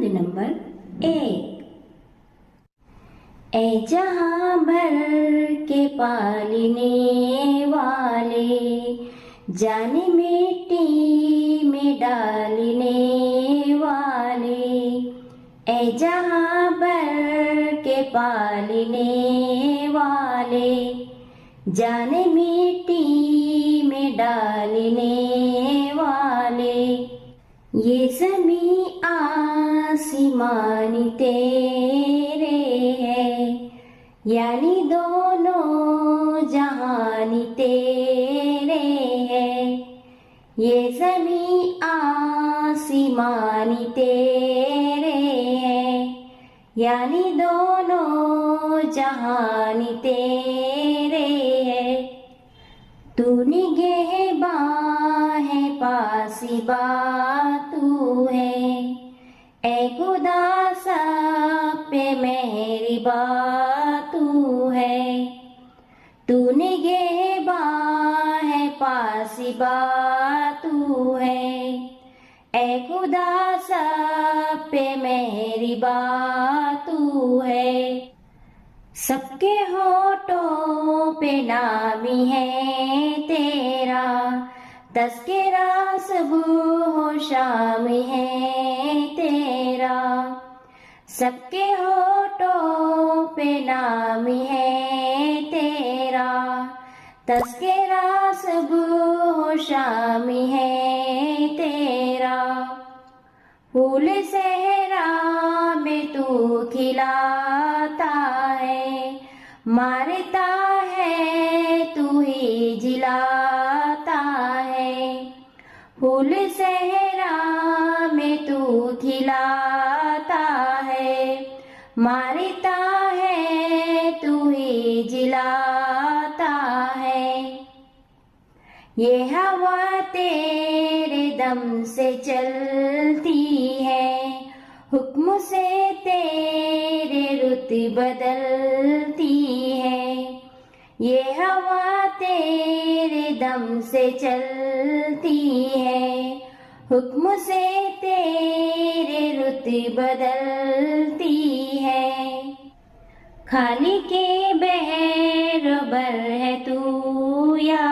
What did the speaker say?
बंद नंबर 1। ए जहां भर के पालने वाले, जाने मिट्टी में डालने वाले। ए जहां भर के पालने वाले, जाने मिट्टी में डालने वाले। ये ज़मीं आसमान तेरे है, यानी दोनों जहान तेरे है। ये ज़मीं आसमान तेरे है, यानी दोनों जहान तेरे है। तू निगहबान पासिबा तू है, ए खुदा सब पे मेहरबा तू है। तू निगहबान पासिबा तू है, ए खुदा सब पे मेहरबा तू है। सबके होठों पे नामी है तेरा, तज़किरा सुबह हो शाम है तेरा। सबके होठों पे नाम है तेरा, तज़किरा सुबह हो शाम है तेरा। फूल सहरा में तू खिलाता है, मारता है तू ही जिलाता है। फूल सहरा में तू खिलाता है, मारता है तू ही जिलाता है। ये हवा तेरे दम से चलती है, हुक्म से तेरे रुत बदलती है। ये हवा तेरे दम से चलती है, हुक्म से तेरे रुत बदलती है। खाली के बहर बर है तू या